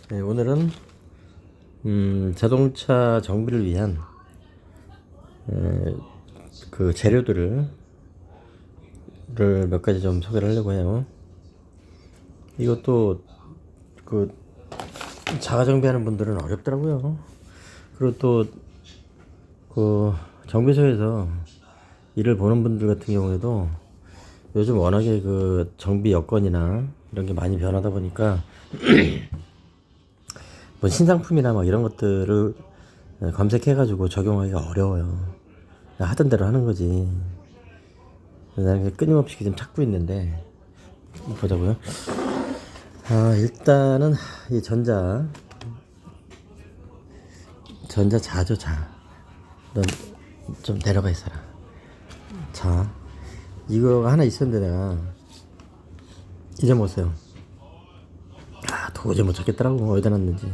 네, 오늘은 자동차 정비를 위한 그 재료들을 몇 가지 좀 소개를 하려고 해요. 이것도 그 자가 정비하는 분들은 어렵더라고요. 그리고 또 그 정비소에서 일을 보는 분들 같은 경우에도 요즘 워낙에 그 정비 여건이나 이런 게 많이 변하다 보니까 뭐 신상품이나 막 이런 것들을 검색해가지고 적용하기가 어려워요. 하던 대로 하는 거지. 나는 끊임없이 좀 찾고 있는데 보자고요. 일단은 이 전자 자. 넌 좀 내려가 있어라. 자, 이거 하나 있었는데 내가 잊어먹었어요. 도저히 못 찾겠더라고, 어디다 놨는지.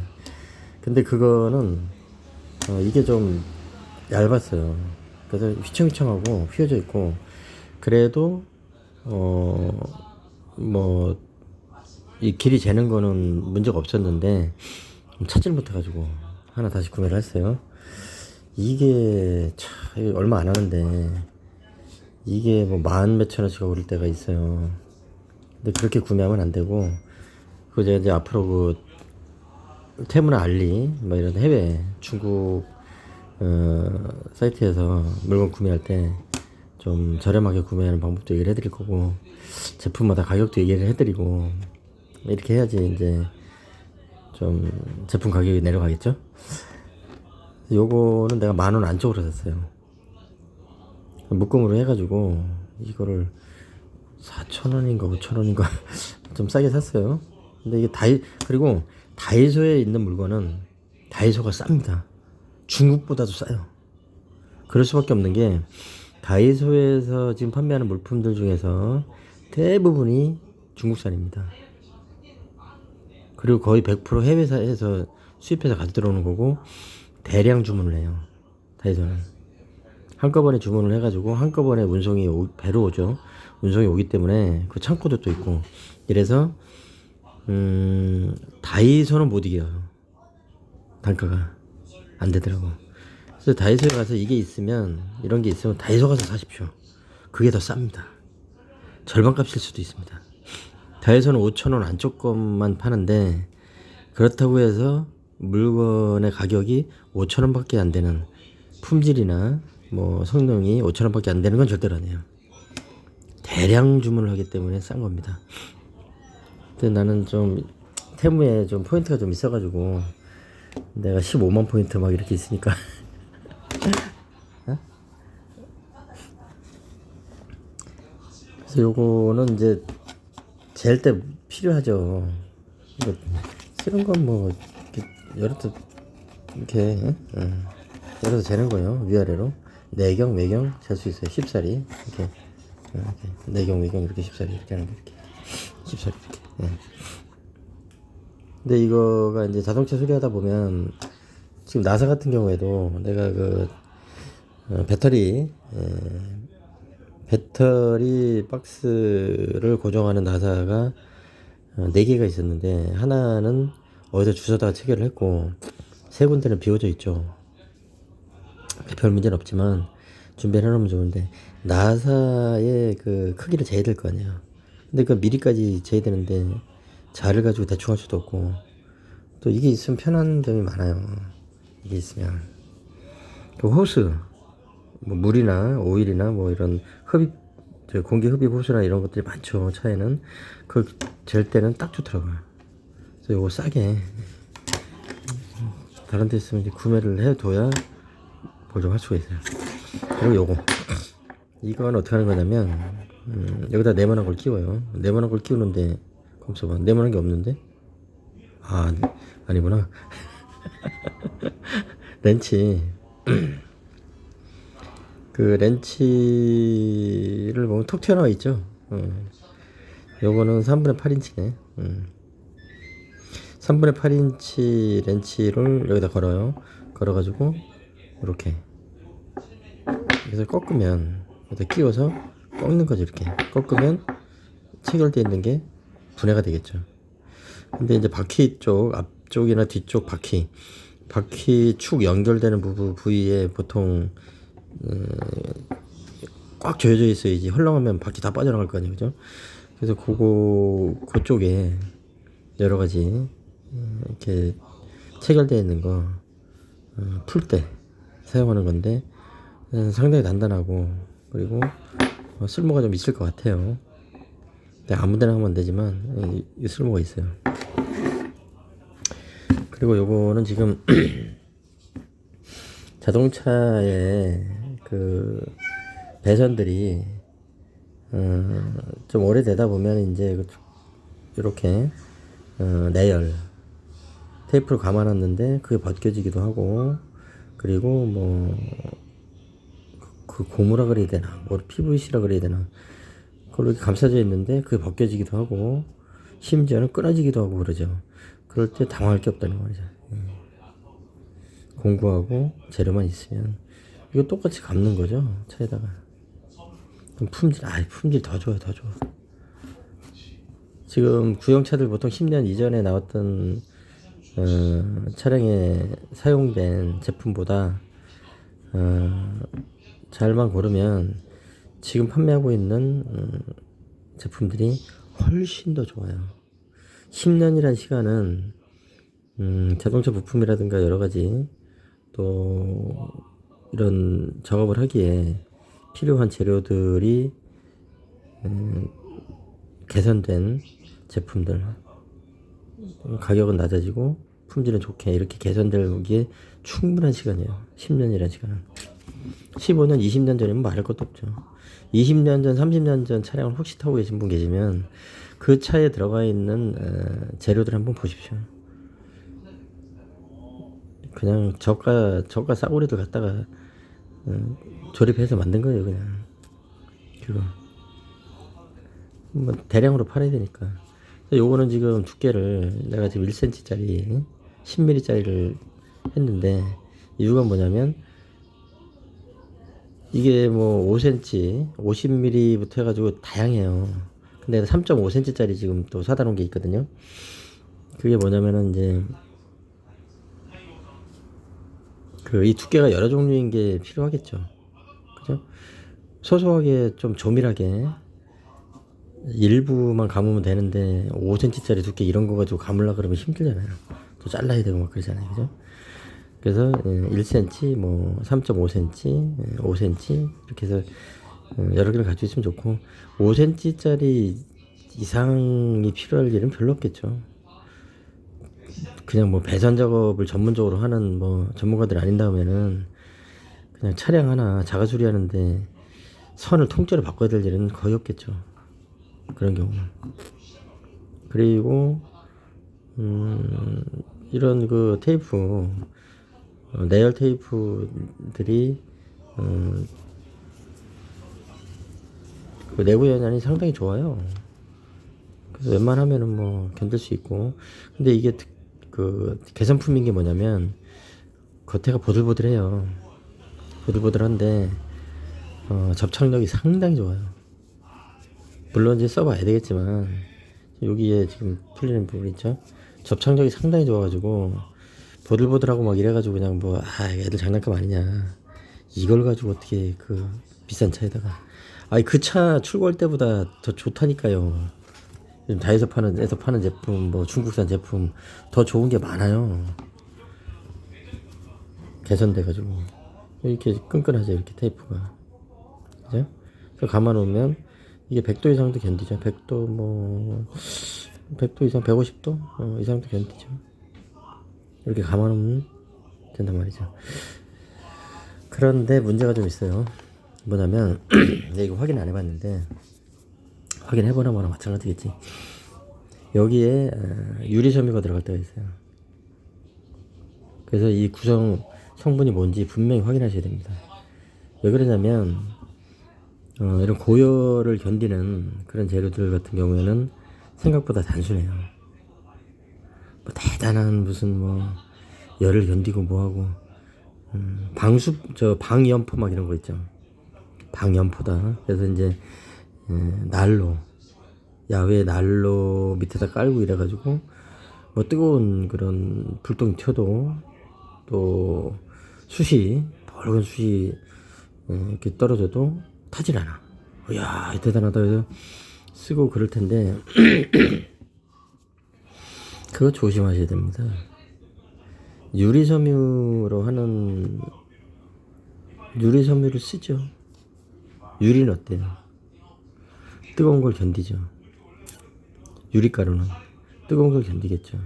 근데 그거는 이게 좀 얇았어요. 그래서 휘청휘청하고 휘어져 있고, 그래도 뭐 이 길이 재는 거는 문제가 없었는데 찾질 못해가지고 하나 다시 구매를 했어요. 이게 참 얼마 안 하는데 이게 뭐 만 몇천 원씩 오를 때가 있어요. 근데 그렇게 구매하면 안 되고, 그 제가 이제 앞으로 그 테무나 알리 뭐 이런 해외 중국 사이트에서 물건 구매할 때 좀 저렴하게 구매하는 방법도 얘기를 해드릴 거고, 제품마다 가격도 얘기를 해드리고, 이렇게 해야지 이제 좀 제품 가격이 내려가겠죠. 요거는 내가 10,000원 안쪽으로 샀어요. 묶음으로 해가지고 이거를 4,000원인가 5,000원인가 좀 싸게 샀어요. 근데 이게 그리고 다이소에 있는 물건은 다이소가 쌉니다. 중국보다도 싸요. 그럴 수밖에 없는 게, 다이소에서 지금 판매하는 물품들 중에서 대부분이 중국산입니다. 그리고 거의 100% 해외사에서 수입해서 가져 들어오는 거고, 대량 주문을 해요. 다이소는 한꺼번에 주문을 해가지고 한꺼번에 배로 오죠. 운송이 오기 때문에 그 창고도 또 있고, 이래서 다이소는 못 이겨요. 단가가 안 되더라고. 그래서 다이소에 가서 이런 게 있으면 다이소 가서 사십시오. 그게 더 쌉니다. 절반 값일 수도 있습니다. 다이소는 5,000원 안쪽 것만 파는데, 그렇다고 해서 물건의 가격이 5,000원 밖에 안 되는, 품질이나 뭐 성능이 5,000원 밖에 안 되는 건 절대로 아니에요. 대량 주문을 하기 때문에 싼 겁니다. 근데 나는 좀 테무에 좀 포인트가 좀 있어가지고, 내가 15만 포인트 막 이렇게 있으니까 어? 그래서 요거는 이제 잴 때 필요하죠. 쓰는 건 뭐 열어서 이렇게 열어서 재는 거예요. 위아래로 내경 외경 잴 수 있어요. 쉽사리 이렇게 내경 외경 이렇게 쉽사리 이렇게 하는 거, 이렇게 쉽사리 이렇게. 근데 이거가 이제 자동차 수리하다 보면, 지금 나사 같은 경우에도 내가 그 배터리 박스를 고정하는 나사가 4개가 있었는데, 하나는 어디서 주워다가 체결을 했고, 3군데는 비워져 있죠. 별 문제는 없지만 준비를 해놓으면 좋은데, 나사의 그 크기를 재야 될 거 아니에요. 근데 그 미리까지 재야 되는데 자를 가지고 대충 할 수도 없고, 또 이게 있으면 편한 점이 많아요. 이게 있으면 그 호스, 뭐 물이나 오일이나 뭐 이런 공기 흡입 호스나 이런 것들이 많죠. 차에는 그 잴 때는 딱 좋더라고요. 그래서 요거 싸게 다른 데 있으면 이제 구매를 해둬야 보정할 수가 있어요. 그리고 이건 어떻게 하는 거냐면, 여기다 네모난 걸 끼워요. 네모난 걸 끼우는데, 검수 봐, 네모난 게 없는데? 아니구나. 렌치. 그 렌치를 보면 톡 튀어나와 있죠. 요거는 3분의 8인치네. 3분의 8인치 렌치를 여기다 걸어요. 걸어가지고 이렇게, 그래서 꺾으면, 여기다 끼워서 꺾는 거죠. 이렇게 꺾으면 체결되어 있는 게 분해가 되겠죠. 근데 이제 바퀴 쪽 앞쪽이나 뒤쪽 바퀴 축 연결되는 부위에 보통 꽉 조여져 있어야지 헐렁하면 바퀴 다 빠져나갈 거 아니에요, 그죠? 그래서 그쪽에 여러 가지 이렇게 체결되어 있는 거 풀 때 사용하는 건데 상당히 단단하고 그리고 쓸모가 좀 있을 것 같아요. 아무데나 하면 안 되지만 쓸모가 있어요. 그리고 요거는 지금 자동차의 그 배선들이 좀 오래되다 보면 이제 이렇게 내열 테이프를 감아놨는데 그게 벗겨지기도 하고 그리고 뭐 그 고무라 그래야 되나 뭐 PVC라 그래야 되나 그걸로 이렇게 감싸져 있는데 그게 벗겨지기도 하고 심지어는 끊어지기도 하고 그러죠. 그럴 때 당황할 게 없다는 말이죠. 공구하고 재료만 있으면 이거 똑같이 감는 거죠, 차에다가. 그럼 품질 더 좋아요, 더 좋아. 지금 구형차들 보통 10년 이전에 나왔던 차량에 사용된 제품보다 잘만 고르면 지금 판매하고 있는 제품들이 훨씬 더 좋아요. 10년이란 시간은 자동차 부품이라든가 여러 가지 또 이런 작업을 하기에 필요한 재료들이 개선된 제품들, 가격은 낮아지고 품질은 좋게 이렇게 개선되기에 충분한 시간이에요. 10년이라는 시간은. 15년, 20년 전이면 말할 것도 없죠. 20년 전, 30년 전 차량을 혹시 타고 계신 분 계시면 그 차에 들어가 있는 재료들 한번 보십시오. 그냥 저가 싸구려들 갖다가 조립해서 만든 거예요, 그냥. 그거 뭐 대량으로 팔아야 되니까. 요거는 지금 두께를 내가 지금 1cm짜리 10mm짜리를 했는데 이유가 뭐냐면 이게 뭐 5cm 50mm부터 해가지고 다양해요. 근데 3.5cm짜리 지금 또 사다 놓은 게 있거든요. 그게 뭐냐면은 이제 이 두께가 여러 종류인 게 필요하겠죠. 그죠? 소소하게 좀 조밀하게 일부만 감으면 되는데 5cm짜리 두께 이런 거 가지고 감으려 그러면 힘들잖아요. 또 잘라야 되고 막 그러잖아요. 그죠? 그래서 1cm, 뭐 3.5cm, 5cm 이렇게 해서 여러 개를 가지고 있으면 좋고 5cm짜리 이상이 필요할 일은 별로 없겠죠. 그냥 뭐 배선 작업을 전문적으로 하는 뭐 전문가들 아닌다면은 그냥 차량 하나 자가 수리하는데 선을 통째로 바꿔야 될 일은 거의 없겠죠. 그런 경우는. 그리고 이런 그 테이프 내열 테이프들이 그 내부 연한이 상당히 좋아요. 그래서 웬만하면은 뭐 견딜 수 있고 근데 이게 그 개선품인 게 뭐냐면 겉에가 보들보들해요. 보들보들한데 접착력이 상당히 좋아요. 물론 이제 써봐야 되겠지만 여기에 지금 풀리는 부분 있죠. 접착력이 상당히 좋아가지고 보들보들하고 막 이래가지고 그냥 뭐 애들 장난감 아니냐 이걸 가지고 어떻게 그 비싼 차에다가 그 차 출고할 때보다 더 좋다니까요. 요즘 다에서 파는 제품 뭐 중국산 제품 더 좋은 게 많아요. 개선돼가지고 이렇게 끈끈하죠, 이렇게 테이프가. 그죠? 그래서 감아놓으면 이게 100도 이상도 견디죠. 100도 뭐 100도 이상 150도 이상도 견디죠. 이렇게 감아놓으면 된단 말이죠. 그런데 문제가 좀 있어요. 뭐냐면 이거 확인 안 해봤는데 확인해보나 뭐나 마찬가지겠지. 여기에 유리섬유가 들어갈 때가 있어요. 그래서 이 구성 성분이 뭔지 분명히 확인하셔야 됩니다. 왜 그러냐면 이런 고열을 견디는 그런 재료들 같은 경우에는 생각보다 단순해요. 뭐 대단한 무슨 뭐 열을 견디고 뭐하고 방염포 막 이런 거 있죠. 방염포다. 그래서 이제 난로 야외 난로 밑에다 깔고 이래가지고 뭐 뜨거운 그런 불똥이 튀어도 또 숯이 벌건 숯이 이렇게 떨어져도 타질 않아. 이야 대단하다 해서 쓰고 그럴 텐데 그거 조심하셔야 됩니다. 유리섬유로 하는 유리섬유를 쓰죠. 유리는 어때요? 뜨거운 걸 견디죠. 유리가루는 뜨거운 걸 견디겠죠.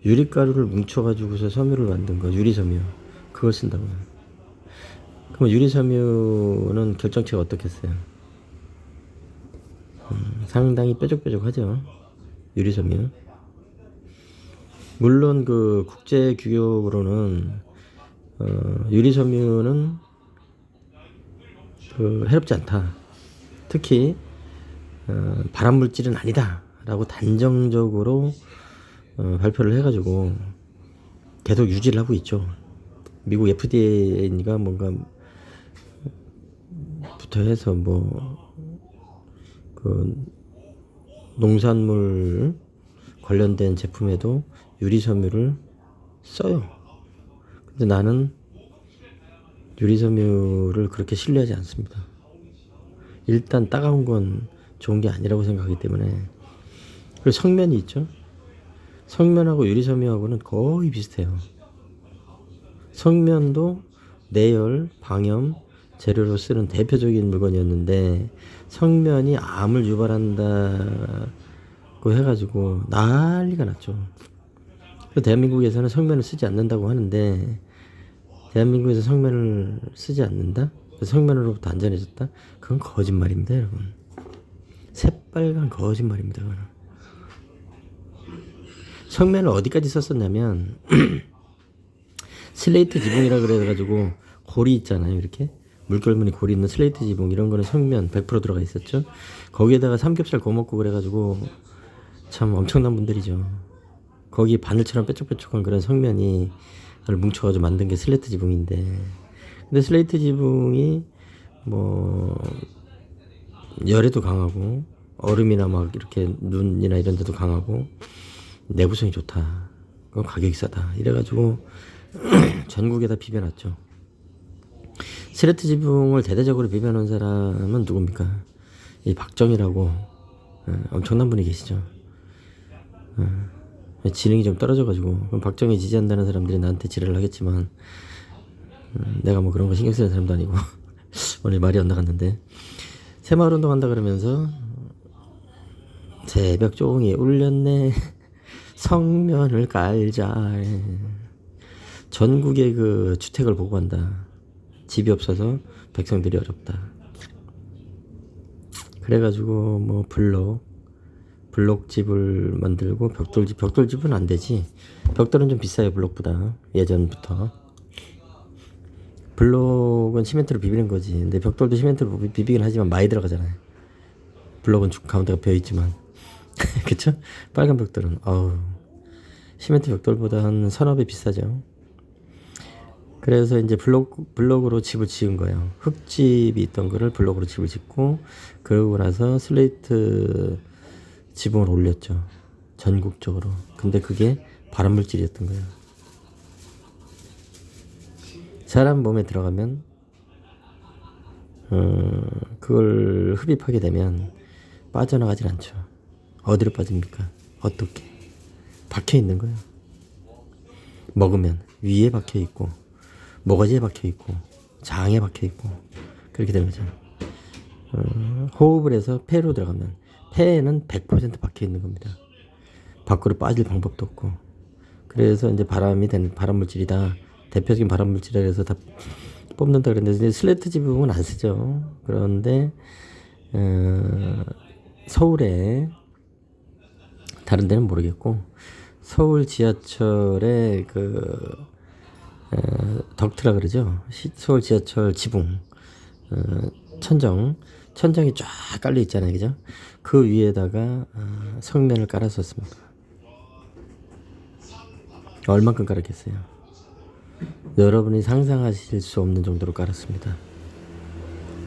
유리가루를 뭉쳐가지고서 섬유를 만든 거 유리섬유 그걸 쓴다고요. 그럼 유리섬유는 결정체가 어떻겠어요? 상당히 뾰족뾰족하죠. 유리섬유. 물론 그 국제 규격으로는 유리섬유는 그 해롭지 않다. 특히 발암물질은 아니다라고 단정적으로 발표를 해가지고 계속 유지를 하고 있죠. 미국 FDA가 뭔가 부터 해서 뭐 그 농산물 관련된 제품에도 유리섬유를 써요. 근데 나는 유리섬유를 그렇게 신뢰하지 않습니다. 일단 따가운 건 좋은 게 아니라고 생각하기 때문에. 그리고 성면이 있죠. 성면하고 유리섬유하고는 거의 비슷해요. 성면도 내열, 방염 재료로 쓰는 대표적인 물건이었는데 성면이 암을 유발한다고 해가지고 난리가 났죠. 대한민국에서는 성면을 쓰지 않는다고 하는데 대한민국에서 성면을 쓰지 않는다? 성면으로부터 안전해졌다? 그건 거짓말입니다, 여러분. 새빨간 거짓말입니다, 그거는. 성면을 어디까지 썼었냐면 슬레이트 지붕이라 그래가지고 골이 있잖아요, 이렇게 물결무늬 골이 있는 슬레이트 지붕 이런 거는 성면 100% 들어가 있었죠. 거기에다가 삼겹살 구워 먹고 그래가지고 참 엄청난 분들이죠. 거기 바늘처럼 뾰족뾰족한 그런 성면이 그걸 뭉쳐가지고 만든 게 슬레이트 지붕인데, 근데 슬레이트 지붕이 뭐 열에도 강하고 얼음이나 막 이렇게 눈이나 이런 데도 강하고 내구성이 좋다. 그건 가격이 싸다. 이래가지고 전국에다 비벼놨죠. 슬레이트 지붕을 대대적으로 비벼놓은 사람은 누굽니까? 이 박정희라고 엄청난 분이 계시죠. 지능이 좀 떨어져가지고 그럼 박정희 지지한다는 사람들이 나한테 지랄을 하겠지만 내가 뭐 그런 거 신경 쓰는 사람도 아니고 오늘 말이 안 나갔는데 새마을 운동한다 그러면서 새벽 종이 울렸네 성면을 깔자 전국의 그 주택을 보고 간다. 집이 없어서 백성들이 어렵다. 그래가지고 뭐 블록집을 만들고 벽돌집은 안 되지. 벽돌은 좀 비싸요, 블록보다. 예전부터. 블록은 시멘트로 비비는 거지. 근데 벽돌도 시멘트로 비비긴 하지만 많이 들어가잖아요. 블록은 가운데가 비어있지만. 그쵸? 빨간 벽돌은, 시멘트 벽돌보다 한 서너 배 비싸죠. 그래서 이제 블록으로 집을 지은 거예요. 흙집이 있던 거를 블록으로 집을 짓고, 그러고 나서 슬레이트 지붕을 올렸죠. 전국적으로. 근데 그게 발암물질이었던 거예요. 사람 몸에 들어가면, 그걸 흡입하게 되면 빠져나가질 않죠. 어디로 빠집니까? 어떻게? 박혀 있는 거예요. 먹으면 위에 박혀 있고, 모가지에 박혀 있고, 장에 박혀 있고, 그렇게 되는 거죠. 호흡을 해서 폐로 들어가면 폐에는 100% 박혀 있는 겁니다. 밖으로 빠질 방법도 없고. 그래서 이제 발암물질이다. 대표적인 발암물질이라 해서 다 뽑는다 그랬는데 슬레이트 지붕은 안 쓰죠. 그런데 서울에 다른 데는 모르겠고 서울 지하철에 덕트라 그러죠. 서울 지하철 지붕 천정이 쫙 깔려 있잖아요, 그죠? 그 위에다가 성면을 깔았었습니다. 얼만큼 깔았겠어요? 여러분이 상상하실 수 없는 정도로 깔았습니다.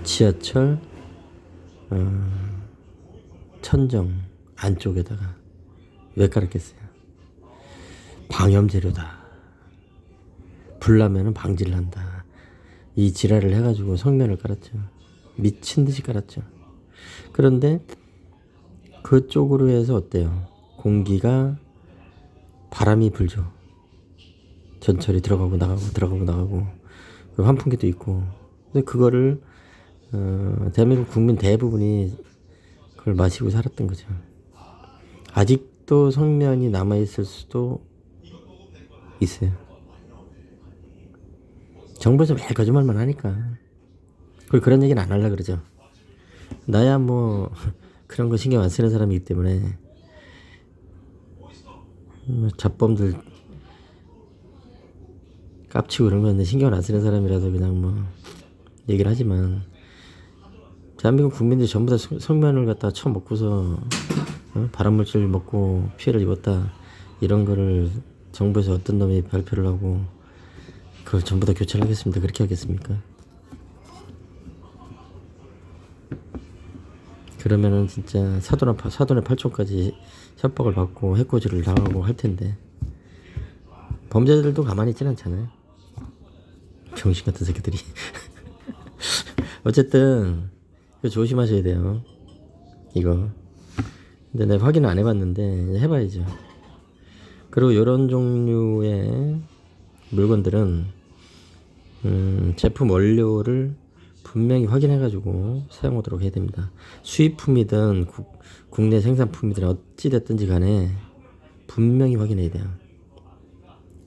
지하철 천정 안쪽에다가 왜 깔았겠어요? 방염 재료다. 불나면은 방지를 한다. 이 지랄을 해가지고 성면을 깔았죠. 미친 듯이 깔았죠. 그런데 그쪽으로 해서 어때요? 공기가 바람이 불죠. 전철이 들어가고 나가고 들어가고 나가고 환풍기도 있고. 근데 그거를 대한민국 국민 대부분이 그걸 마시고 살았던 거죠. 아직도 성면이 남아있을 수도 있어요. 정부에서 매일 거짓말만 하니까. 그리고 그런 얘기는 안 하려고 그러죠. 나야 뭐 그런 거 신경 안 쓰는 사람이기 때문에 잡범들 깝치고 그런 건데 신경 안 쓰는 사람이라서 그냥 뭐 얘기를 하지만, 대한민국 국민들이 전부 다 성면을 갖다 쳐먹고서 발암물질 먹고 피해를 입었다, 이런 거를 정부에서 어떤 놈이 발표를 하고 그걸 전부 다 교체를 하겠습니다. 그렇게 하겠습니까? 그러면은 진짜 사돈의 8촌까지 협박을 받고 해코지를 당하고 할 텐데, 범죄자들도 가만히 있진 않잖아요. 병신 같은 새끼들이. 어쨌든 이거 조심하셔야 돼요. 이거. 근데 내가 확인을 안 해봤는데 해봐야죠. 그리고 이런 종류의 물건들은 제품 원료를 분명히 확인해가지고 사용하도록 해야 됩니다. 수입품이든 국내 생산품이든 어찌됐든지 간에 분명히 확인해야 돼요.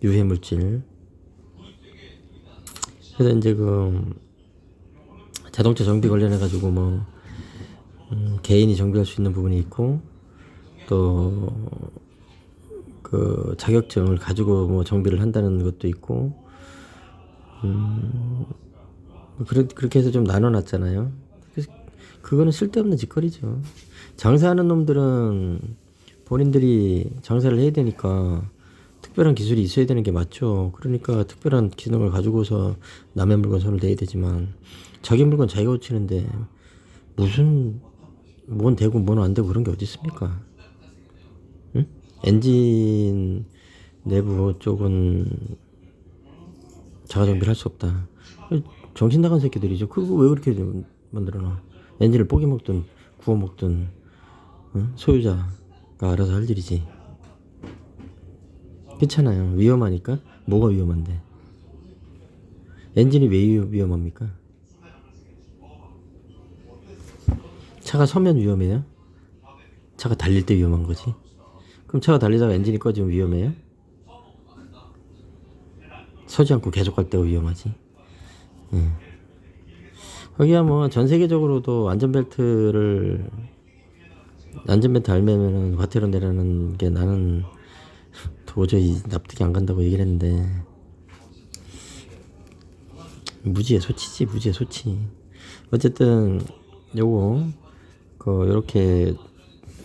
유해물질. 그래서 이제 자동차 정비 관련해가지고 개인이 정비할 수 있는 부분이 있고, 또 자격증을 가지고 정비를 한다는 것도 있고, 그렇게 해서 좀 나눠놨잖아요. 그래서 그거는 쓸데없는 짓거리죠. 장사하는 놈들은 본인들이 장사를 해야 되니까 특별한 기술이 있어야 되는 게 맞죠. 그러니까 특별한 기능을 가지고서 남의 물건 손을 대야 되지만, 자기 물건 자기가 고치는데 무슨 뭔 되고 뭔 안 되고 그런 게 어디 있습니까? 응? 엔진 내부 쪽은 자가 정비를 할 수 없다. 정신 나간 새끼들이죠. 그거 왜 그렇게 만들어놔? 엔진을 뽀개 먹든 구워 먹든 소유자가 알아서 할 일이지. 그렇잖아요. 위험하니까. 뭐가 위험한데? 엔진이 왜 위험합니까? 차가 서면 위험해요? 차가 달릴 때 위험한 거지. 그럼 차가 달리다가 엔진이 꺼지면 위험해요? 서지 않고 계속 갈 때가 위험하지. 거기야 전 세계적으로도 안전벨트 알면은 과태료 내라는 게 나는 도저히 납득이 안 간다고 얘기를 했는데, 무지의 소치. 어쨌든 요거 요렇게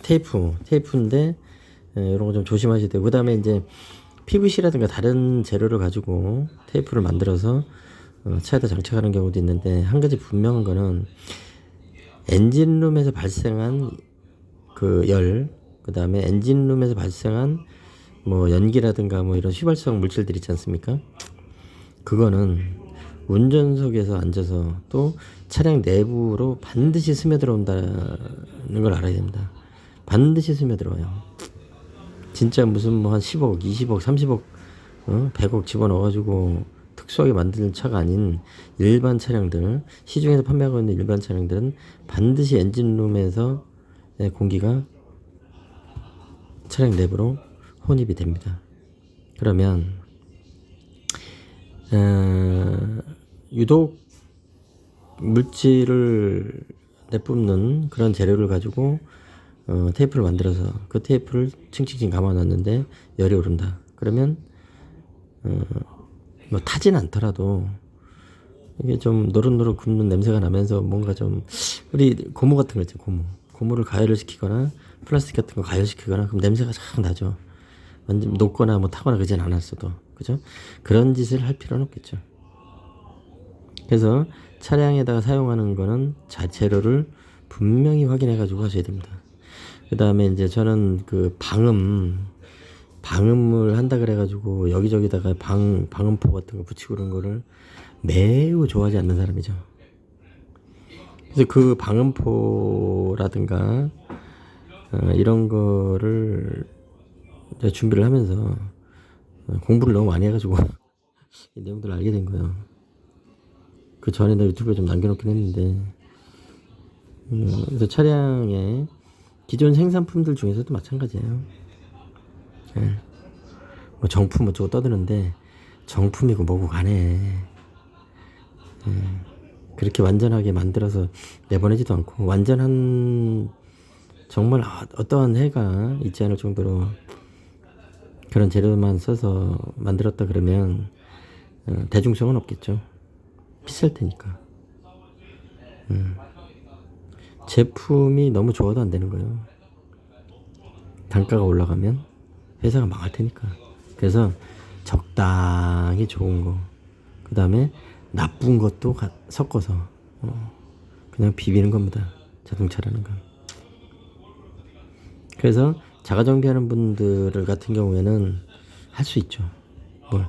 테이프인데 이런 거 좀 조심하셔야 돼요. 그 다음에 이제 PVC라든가 다른 재료를 가지고 테이프를 만들어서 차에다 장착하는 경우도 있는데, 한 가지 분명한 거는 엔진룸에서 발생한 그 다음에 엔진룸에서 발생한 연기라든가 이런 휘발성 물질들 있지 않습니까? 그거는 운전석에서 앉아서 또 차량 내부로 반드시 스며들어온다는 걸 알아야 됩니다. 반드시 스며들어요. 진짜 무슨 한 10억, 20억, 30억, 100억 집어넣어가지고 특수하게 만든 차가 아닌 일반 차량들, 시중에서 판매하고 있는 일반 차량들은 반드시 엔진룸에서 공기가 차량 내부로 혼입이 됩니다. 그러면 유독 물질을 내뿜는 그런 재료를 가지고 테이프를 만들어서 그 테이프를 층층층 감아놨는데 열이 오른다. 그러면 타진 않더라도 이게 좀 노릇노릇 굽는 냄새가 나면서 뭔가 좀, 우리 고무 같은 거 있죠. 고무를 가열을 시키거나 플라스틱 같은 거 가열시키거나 그럼 냄새가 쫙 나죠. 완전 녹거나 타거나 그러진 않았어도. 그죠? 그런 짓을 할 필요는 없겠죠. 그래서 차량에다가 사용하는 거는 재료를 분명히 확인해 가지고 하셔야 됩니다. 그 다음에 이제 저는 방음 방음을 한다 그래가지고 여기저기다가 방음포 같은 거 붙이고 그런 거를 매우 좋아하지 않는 사람이죠. 그래서 그 방음포라든가 이런 거를 제가 준비를 하면서 공부를 너무 많이 해가지고 이 내용들을 알게 된 거예요. 그 전에도 유튜브에 좀 남겨놓긴 했는데 그래서 차량의 기존 생산품들 중에서도 마찬가지예요. 예. 뭐 정품 어쩌고 떠드는데 정품이고 뭐고 간에 그렇게 완전하게 만들어서 내보내지도 않고 완전한 정말 어떠한 해가 있지 않을 정도로 그런 재료만 써서 만들었다 그러면 대중성은 없겠죠. 비쌀 테니까. 제품이 너무 좋아도 안 되는 거예요. 단가가 올라가면 회사가 망할 테니까. 그래서 적당히 좋은 거, 그 다음에 나쁜 것도 섞어서 그냥 비비는 겁니다. 자동차라는 건. 그래서 자가정비하는 분들 같은 경우에는 할 수 있죠. 뭘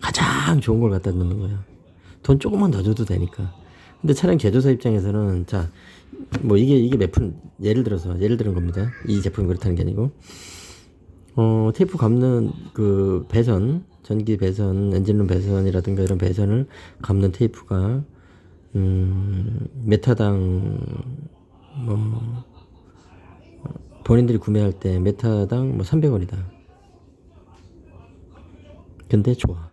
가장 좋은 걸 갖다 넣는 거예요. 돈 조금만 더 줘도 되니까. 근데 차량 제조사 입장에서는 자, 뭐 이게 몇 푼, 예를 들은 겁니다. 이 제품이 그렇다는 게 아니고 테이프 감는 그 배선, 전기 배선, 엔진룸 배선이라든가 이런 배선을 감는 테이프가 메타당 뭐 본인들이 구매할 때 메타당 뭐 300원이다. 근데 좋아.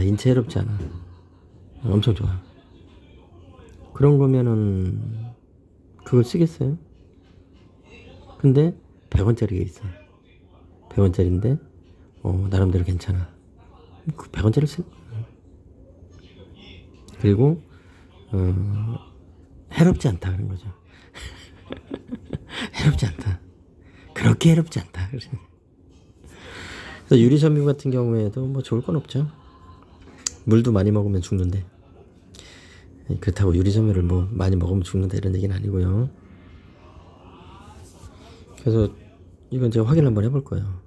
인체 해롭지 않아. 엄청 좋아. 그런 거면은 그걸 쓰겠어요? 근데 100원짜리가 있어. 100원짜리인데 나름대로 괜찮아. 그 100원짜리를 쓰. 그리고 해롭지 않다 그런 거죠. 해롭지 않다. 그렇게 해롭지 않다. 그래서 유리섬유 같은 경우에도 뭐 좋을 건 없죠. 물도 많이 먹으면 죽는데. 그렇다고 유리섬유를 뭐 많이 먹으면 죽는다 이런 얘기는 아니고요. 그래서 이건 제가 확인 한번 해볼 거예요.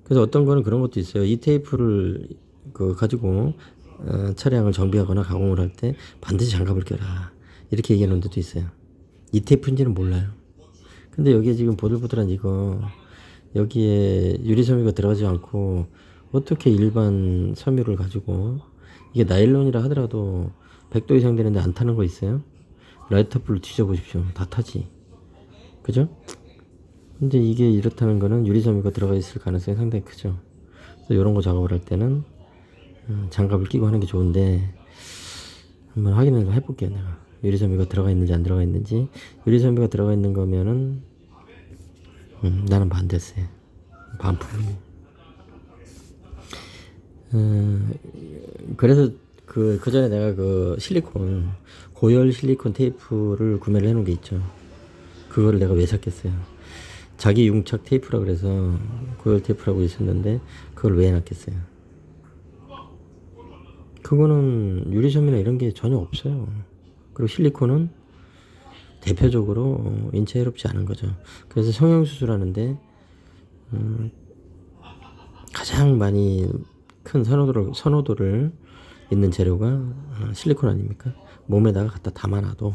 그래서 어떤 거는 그런 것도 있어요. 이 테이프를 가지고 차량을 정비하거나 가공을 할 때 반드시 장갑을 껴라 이렇게 얘기하는 데도 있어요. 이 테이프인지는 몰라요. 근데 여기에 지금 보들보들한 이거 여기에 유리섬유가 들어가지 않고 어떻게 일반 섬유를 가지고 이게 나일론이라 하더라도 100도 이상 되는데 안 타는 거 있어요? 라이터불 뒤져보십시오. 다 타지. 그죠? 근데 이게 이렇다는 거는 유리섬유가 들어가 있을 가능성이 상당히 크죠. 그래서 이런 거 작업을 할 때는 장갑을 끼고 하는 게 좋은데 한번 확인을 해볼게요. 내가 유리섬유가 들어가 있는지 안 들어가 있는지. 유리섬유가 들어가 있는 거면은 나는 반대세. 반품. 그래서 그 전에 내가 그 실리콘 고열 실리콘 테이프를 구매를 해놓은 게 있죠. 그거를 내가 왜 샀겠어요? 자기 융착 테이프라 그래서 고열 테이프라고 있었는데 그걸 왜 해놨겠어요? 그거는 유리섬유나 이런 게 전혀 없어요. 그리고 실리콘은 대표적으로 인체 해롭지 않은 거죠. 그래서 성형수술하는데 가장 많이 큰 선호도를 있는 재료가 실리콘 아닙니까? 몸에다가 갖다 담아놔도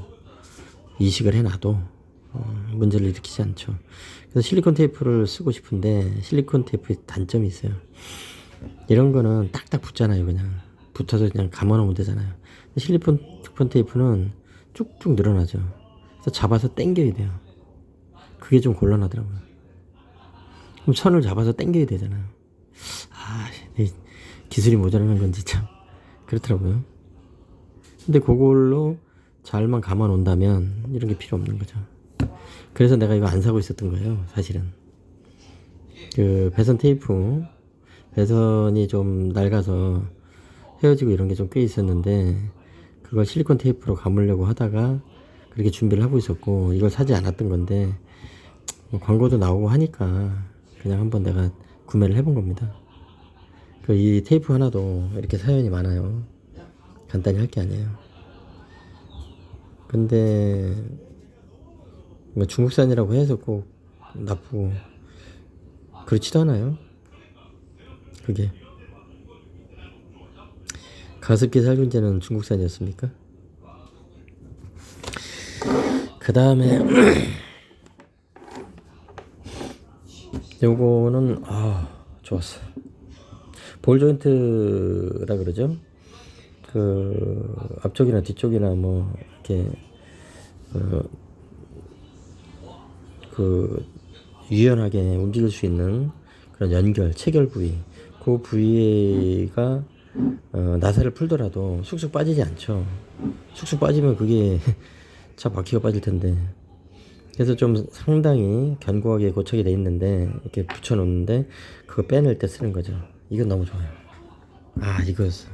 이식을 해놔도 문제를 일으키지 않죠. 그래서 실리콘 테이프를 쓰고 싶은데 실리콘 테이프의 단점이 있어요. 이런 거는 딱딱 붙잖아요. 그냥 붙어서 그냥 감아놓으면 되잖아요. 실리콘 테이프는 쭉쭉 늘어나죠. 그래서 잡아서 당겨야 돼요. 그게 좀 곤란하더라고요. 그럼 선을 잡아서 당겨야 되잖아요. 기술이 모자라는 건지 참 그렇더라고요. 근데 그걸로 잘만 감아 놓는다면 이런 게 필요 없는 거죠. 그래서 내가 이거 안 사고 있었던 거예요. 사실은 그 배선 테이프 배선이 좀 낡아서 헤어지고 이런 게 좀 꽤 있었는데 그걸 실리콘 테이프로 감으려고 하다가 그렇게 준비를 하고 있었고 이걸 사지 않았던 건데 광고도 나오고 하니까 그냥 한번 내가 구매를 해본 겁니다. 이 테이프 하나도 이렇게 사연이 많아요. 간단히 할 게 아니에요. 근데 뭐 중국산이라고 해서 꼭 나쁘고 그렇지도 않아요. 그게 가습기 살균제는 중국산이었습니까? 그 다음에 요거는 좋았어. 볼 조인트라 그러죠. 그 앞쪽이나 뒤쪽이나 뭐 이렇게 그 유연하게 움직일 수 있는 그런 연결, 체결 부위, 그 부위가 나사를 풀더라도 쑥쑥 빠지지 않죠. 쑥쑥 빠지면 그게 차 바퀴가 빠질 텐데. 그래서 좀 상당히 견고하게 고착이 돼 있는데 이렇게 붙여 놓는데 그거 빼낼 때 쓰는 거죠. 이건 너무 좋아요. 이거였어.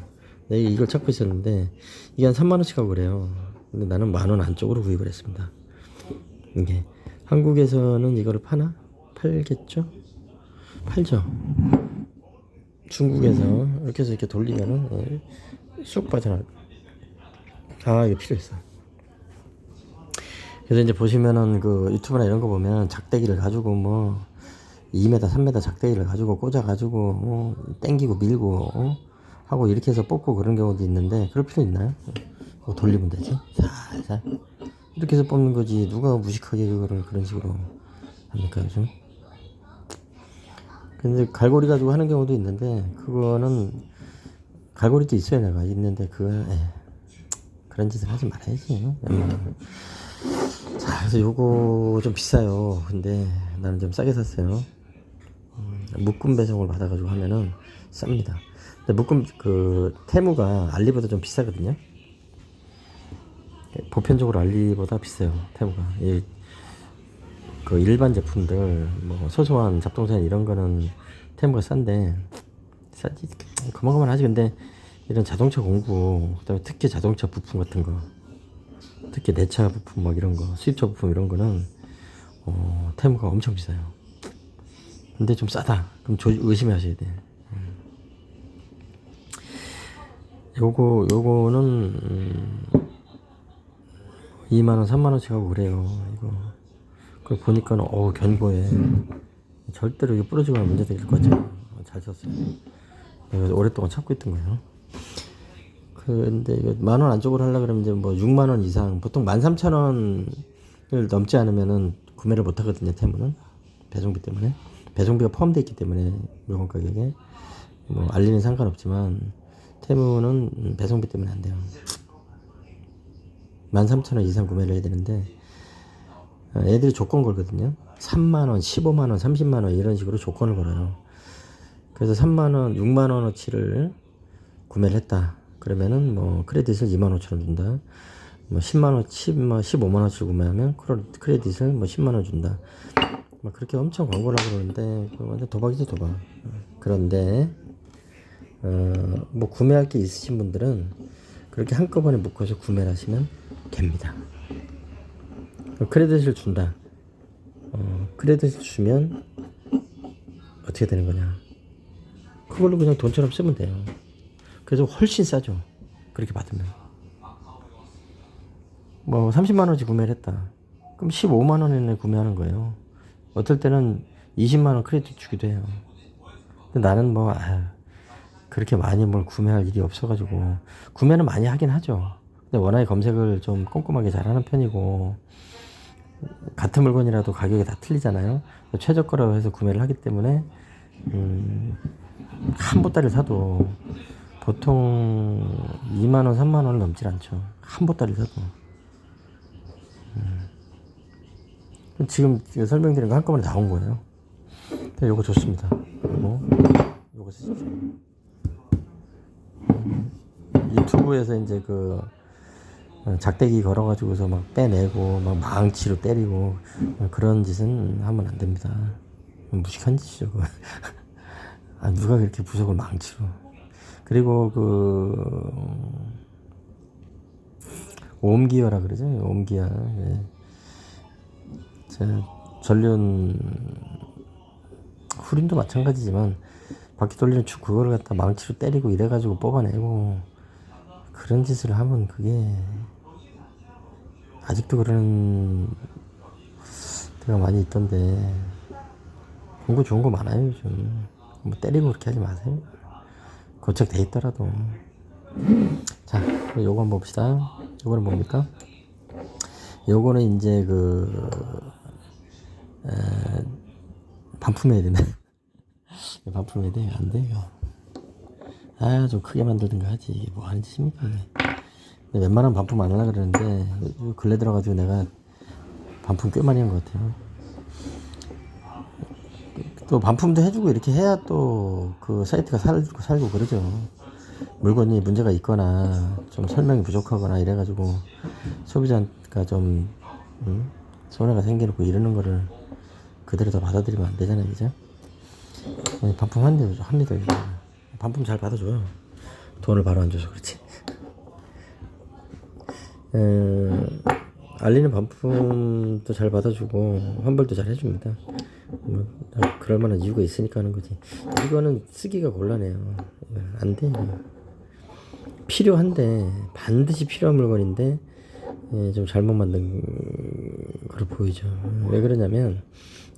내가 이걸 찾고 있었는데 이게 한 3만 원씩 하고 그래요. 근데 나는 10,000원 안쪽으로 구입을 했습니다. 이게 한국에서는 이거를 파나? 팔겠죠? 팔죠. 중국에서 이렇게 해서 이렇게 돌리면은 쑥 빠져나가. 이게 필요했어. 그래서 이제 보시면은 그 유튜브나 이런 거 보면 작대기를 가지고 뭐 2m, 3m 작대기를 가지고 꽂아가지고 땡기고 밀고 하고 이렇게 해서 뽑고 그런 경우도 있는데 그럴 필요 있나요? 돌리면 되지. 살살 이렇게 해서 뽑는 거지. 누가 무식하게 그거를 그런 식으로 합니까 요즘? 근데 갈고리 가지고 하는 경우도 있는데 그거는 갈고리도 있어야 내가 있는데 그런 짓을 하지 말아야지. 자, 그래서 요거 좀 비싸요. 근데 나는 좀 싸게 샀어요. 묶음 배송을 받아가지고 하면은 쌉니다. 근데 묶음 그 테무가 알리보다 좀 비싸거든요. 보편적으로 알리보다 비싸요. 테무가. 그 일반 제품들 뭐 소소한 잡동사니 이런 거는 테무가 싼데 싸지 그만하지. 근데 이런 자동차 공구 그다음에 특히 자동차 부품 같은 거 특히 내 차 부품 막 이런 거 수입차 부품 이런 거는 테무가 엄청 비싸요. 근데 좀 싸다. 그럼 의심하셔야 돼. 요거는 2만원 3만원씩 하고 그래요. 이거 그걸 보니까는 견고해. 절대로 이게 부러지거나 문제될 것 같지 않아. 잘 썼어요. 내가 오랫동안 찾고 있던 거예요. 근데 이거 10,000원 안쪽으로 하려고 그러면 이제 뭐 6만원 이상, 보통 13,000원을 넘지 않으면은 구매를 못 하거든요, 테무는. 배송비 때문에. 배송비가 포함되어 있기 때문에 물건 가격에. 뭐 알리는 상관없지만 테무는 배송비 때문에 안 돼요. 13,000원 이상 구매를 해야 되는데 애들이 조건 걸거든요. 3만원, 15만원, 30만원 이런 식으로 조건을 걸어요. 그래서 3만원, 6만원어치를 구매를 했다. 그러면은 뭐 크레딧을 25,000원 준다. 뭐 10만원, 15만원어치를 구매하면 크레딧을 뭐 10만원 준다. 막 그렇게 엄청 광고를 하고 그러는데 그거 완전 도박이지 도박. 그런데 뭐 구매할 게 있으신 분들은 그렇게 한꺼번에 묶어서 구매를 하시면 됩니다. 크레딧을 준다. 크레딧을 주면 어떻게 되는 거냐? 그걸로 그냥 돈처럼 쓰면 돼요. 그래서 훨씬 싸죠. 그렇게 받으면. 뭐 30만원어치 구매를 했다. 그럼 15만원에 구매하는 거예요. 어떨 때는 20만원 크레딧 주기도 해요. 근데 나는 뭐 그렇게 많이 뭘 구매할 일이 없어가지고 구매는 많이 하긴 하죠. 근데 워낙에 검색을 좀 꼼꼼하게 잘하는 편이고 같은 물건이라도 가격이 다 틀리잖아요. 최저가라고 해서 구매를 하기 때문에 한 보따리를 사도 보통 2만원 3만원을 넘질 않죠. 한 보따리를 사도. 지금 설명드린 거 한꺼번에 나온 거예요. 요거 좋습니다. 요거 쓰십시오. 유튜브에서 이제 그 작대기 걸어가지고서 막 빼내고 막 망치로 때리고 그런 짓은 하면 안 됩니다. 무식한 짓이죠. 누가 그렇게 부속을 망치로. 그리고 옴기어라 그러죠. 옴기어. 전륜 후륜도 마찬가지지만 바퀴 돌리는 축 그거를 갖다 망치로 때리고 이래가지고 뽑아내고 그런 짓을 하면 그게 아직도 그런 데가 많이 있던데 공구 좋은 거 많아요 요즘. 뭐 때리고 그렇게 하지 마세요. 고착돼 있더라도. 자, 요거 한번 봅시다. 요거는 뭡니까? 요거는 이제 반품해야 되네. 반품해야 돼. 안 돼, 이거. 아, 좀 크게 만들든가 하지. 이게 뭐 하는 짓입니까, 이게. 근데 웬만하면 반품 안 하려고 그러는데, 근래 들어가지고 내가 반품 꽤 많이 한 것 같아요. 또 반품도 해주고 이렇게 해야 또 그 사이트가 살고 그러죠. 물건이 문제가 있거나 좀 설명이 부족하거나 이래가지고 소비자가 좀 손해가 생기고 이러는 거를 그대로 다 받아들이면 안 되잖아요, 그죠? 반품합니다, 이거. 반품 잘 받아줘요. 돈을 바로 안 줘서 그렇지. 알리는 반품도 잘 받아주고 환불도 잘 해줍니다. 뭐 그럴 만한 이유가 있으니까 하는 거지. 이거는 쓰기가 곤란해요. 안 돼. 필요한데 반드시 필요한 물건인데 좀 잘못 만든 거로 보이죠. 왜 그러냐면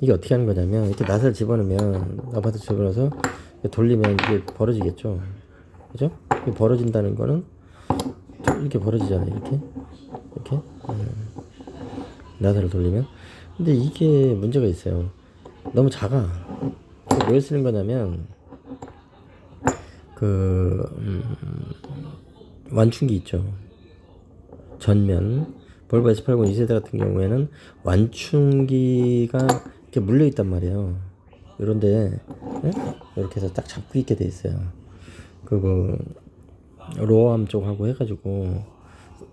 이게 어떻게 하는 거냐면 이렇게 낫을 집어넣으면 아파트 집어넣어서 돌리면 이게 벌어지겠죠. 그죠? 이게 벌어진다는 거는 이렇게 벌어지잖아요. 이렇게 나사를 돌리면. 근데 이게 문제가 있어요. 너무 작아. 왜 쓰는 거냐면 완충기 있죠. 전면 볼보 S80 2세대 같은 경우에는 완충기가 이렇게 물려 있단 말이에요. 이런데 이렇게 해서 딱 잡고 있게 돼 있어요. 로어암 쪽하고 해가지고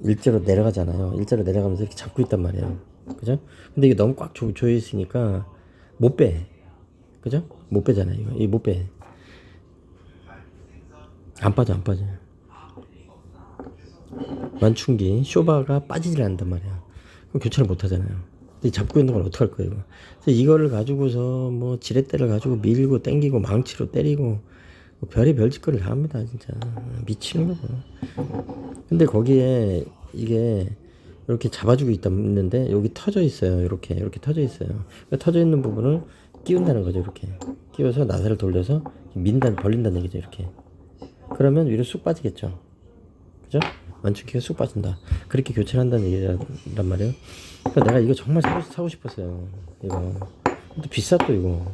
일자로 내려가잖아요. 일자로 내려가면서 이렇게 잡고 있단 말이에요. 그죠? 근데 이게 너무 꽉 조여 있으니까 못 빼. 그죠? 못 빼잖아요. 이거 못 빼. 안 빠져. 완충기 쇼바가 빠지질 않는단 말이야. 그럼 교체를 못 하잖아요. 근데 잡고 있는 걸 어떡할 거예요? 그래서 이거를 가지고서 뭐 지렛대를 가지고 밀고 당기고 망치로 때리고 뭐 별의 별짓거리를 다 합니다. 진짜 미치는 거죠. 근데 거기에 이게 이렇게 잡아주고 있는데 여기 터져 있어요. 이렇게 터져 있어요. 그러니까 터져 있는 부분을 끼운다는 거죠. 이렇게 끼워서 나사를 돌려서 벌린다는 얘기죠. 이렇게. 그러면 위로 쑥 빠지겠죠. 그죠? 완충기가 쑥 빠진다. 그렇게 교체를 한다는 얘기란 말이에요. 그러니까 내가 이거 정말 사고 싶었어요. 이거. 또 비싸 또 이거.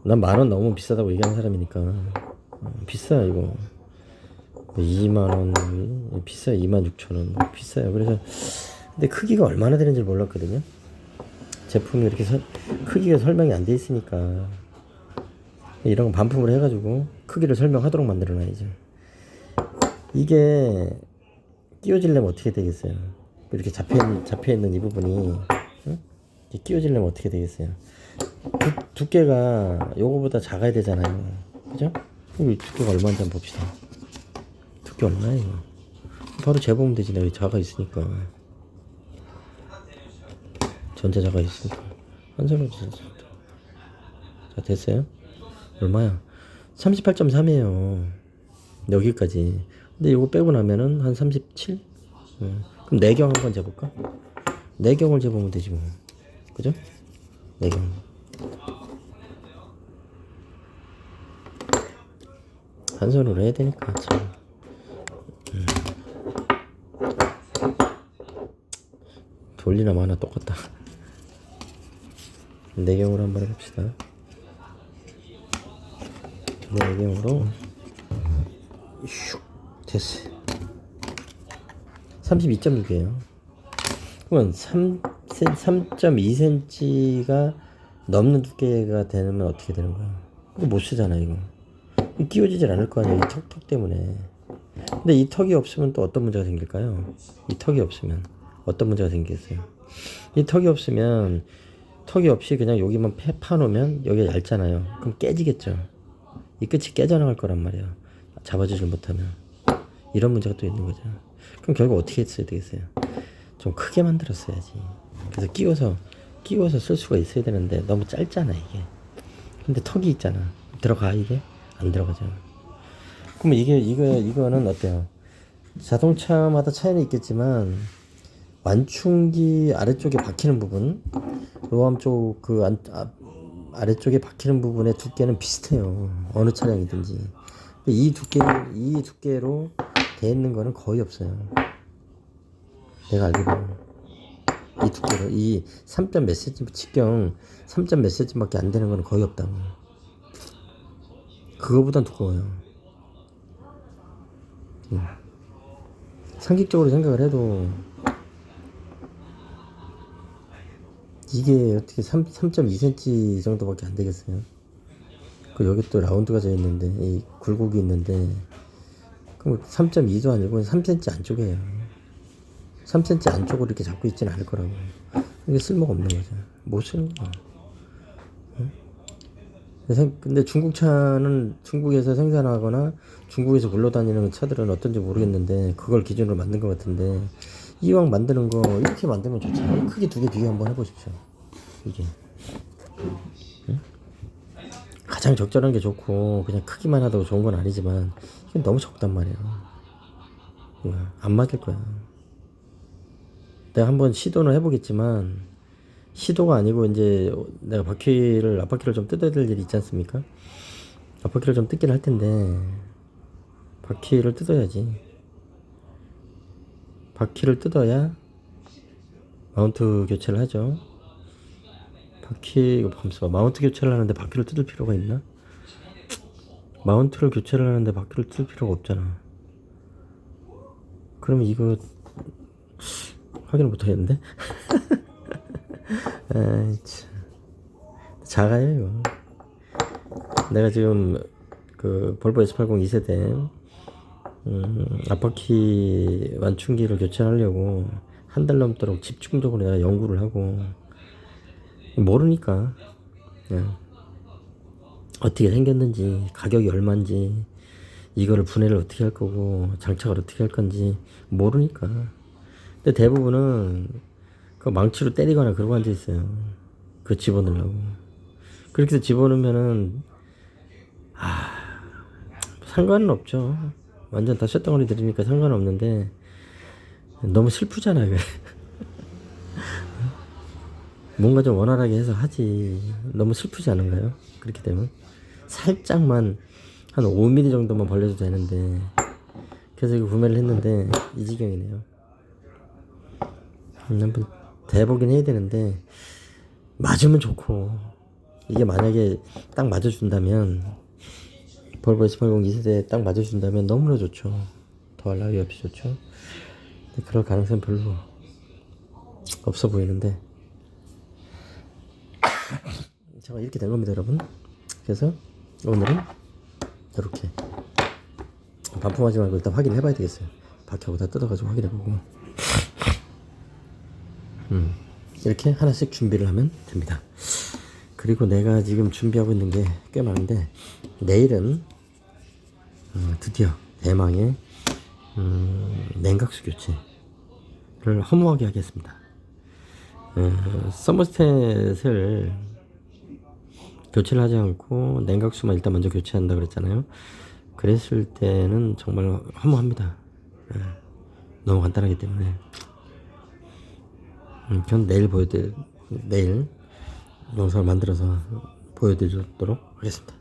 난 10,000원 넘으면 비싸다고 얘기하는 사람이니까. 비싸 이거. 20,000원 비싸요. 26,000원 비싸요. 그래서 근데 크기가 얼마나 되는지 몰랐거든요. 제품이 이렇게 크기가 설명이 안 돼 있으니까 이런 거 반품을 해가지고 크기를 설명하도록 만들어놔야죠. 이게 끼워지려면 어떻게 되겠어요? 이렇게 잡혀있는 이 부분이 이렇게 끼워지려면 어떻게 되겠어요? 두께가 요거보다 작아야 되잖아요. 그죠? 이 두께가 얼마인지 한번 봅시다. 두께 얼마예요? 바로 재보면 되지. 내가 자가 있으니까. 전자자가 있으니까. 한 손으로 자, 됐어요? 얼마야? 38.3이에요. 여기까지. 근데 이거 빼고 나면은 한 37? 그럼 내경 한번 재볼까? 내경을 재보면 되지 뭐. 그죠? 내경. 한 손으로 해야 되니까 참. 돌리나 마나 똑같다. 내경으로 한번 해봅시다. 내경으로 슉 됐어. 32.6이에요. 그러면 3.2cm가 넘는 두께가 되면 어떻게 되는 거야? 이거 못 쓰잖아 이거. 끼워지질 않을 거 아니야 이 턱 때문에. 근데 이 턱이 없으면 또 어떤 문제가 생길까요? 이 턱이 없으면 어떤 문제가 생기겠어요? 이 턱이 없으면 턱이 없이 그냥 여기만 파놓으면 여기가 얇잖아요. 그럼 깨지겠죠. 이 끝이 깨져나갈 거란 말이야. 잡아주질 못하면. 이런 문제가 또 있는 거죠. 그럼 결국 어떻게 했어야 되겠어요? 좀 크게 만들었어야지. 그래서 끼워서 쓸 수가 있어야 되는데 너무 짧잖아 이게. 근데 턱이 있잖아. 들어가 이게? 안 들어가잖아. 그러면 이거는 어때요? 자동차마다 차이는 있겠지만 완충기 아래쪽에 박히는 부분, 로암 쪽 아래쪽에 박히는 부분의 두께는 비슷해요. 어느 차량이든지. 이 두께로 돼 있는 거는 거의 없어요. 내가 알기로. 이 두께로. 이 3점 몇 cm, 직경 3점 몇 cm밖에 안 되는 거는 거의 없다고. 그거보단 두꺼워요. 상식적으로 생각을 해도 이게 어떻게 3.2cm 정도밖에 안 되겠어요. 그 여기 또 라운드가 져 있는데 이 굴곡이 있는데 그럼 3.2도 아니고 3cm 안쪽이에요. 3cm 안쪽으로 이렇게 잡고 있지는 않을 거라고. 이게 쓸모가 없는 거죠. 못 쓰는 거야. 근데 중국 차는 중국에서 생산하거나 중국에서 굴러다니는 차들은 어떤지 모르겠는데 그걸 기준으로 만든 것 같은데 이왕 만드는 거 이렇게 만들면 좋지. 크기 두 개 비교 한번 해보십시오. 이게 응? 가장 적절한 게 좋고 그냥 크기만 하다고 좋은 건 아니지만 이건 너무 적단 말이야. 안 맞을 거야. 내가 한번 시도는 해보겠지만 시도가 아니고 이제 내가 앞바퀴를 좀 뜯어야 될 일이 있지 않습니까? 앞바퀴를 좀 뜯긴 할 텐데 바퀴를 뜯어야지. 바퀴를 뜯어야 마운트 교체를 하죠. 마운트 교체를 하는데 바퀴를 뜯을 필요가 있나? 마운트를 교체를 하는데 바퀴를 뜯을 필요가 없잖아. 그러면 이거 확인을 못 하겠는데? 아이 참 작아요 이거. 내가 지금 그 볼보 S80 2세대 앞바퀴 완충기를 교체하려고 한 달 넘도록 집중적으로 내가 연구를 하고 모르니까 어떻게 생겼는지 가격이 얼마인지 이거를 분해를 어떻게 할 거고 장착을 어떻게 할 건지 모르니까. 근데 대부분은 그 망치로 때리거나 그러고 앉아 있어요. 그 집어넣으려고. 그렇게 해서 집어넣으면은 상관은 없죠. 완전 다 쇳덩어리 들으니까 상관은 없는데 너무 슬프잖아 이거. 뭔가 좀 원활하게 해서 하지. 너무 슬프지 않은가요? 그렇게 되면 살짝만 한 5mm 정도만 벌려도 되는데 그래서 이거 구매를 했는데 이 지경이네요. 한번 대보긴 해야 되는데 맞으면 좋고 이게 만약에 딱 맞아준다면 볼보 S80 2세대에 딱 맞아준다면 너무나 좋죠. 더할 나위 없이 좋죠. 근데 그럴 가능성은 별로 없어 보이는데 제가 이렇게 된 겁니다 여러분. 그래서 오늘은 이렇게 반품하지 말고 일단 확인해 봐야 되겠어요. 바퀴하고 다 뜯어가지고 확인해 보고 이렇게 하나씩 준비를 하면 됩니다. 그리고 내가 지금 준비하고 있는 게 꽤 많은데 내일은 드디어 대망의 냉각수 교체를 허무하게 하겠습니다. 서머스탯을 교체를 하지 않고 냉각수만 일단 먼저 교체한다 그랬잖아요. 그랬을 때는 정말 허무합니다. 너무 간단하기 때문에 전 내일 영상을 만들어서 보여드리도록 하겠습니다.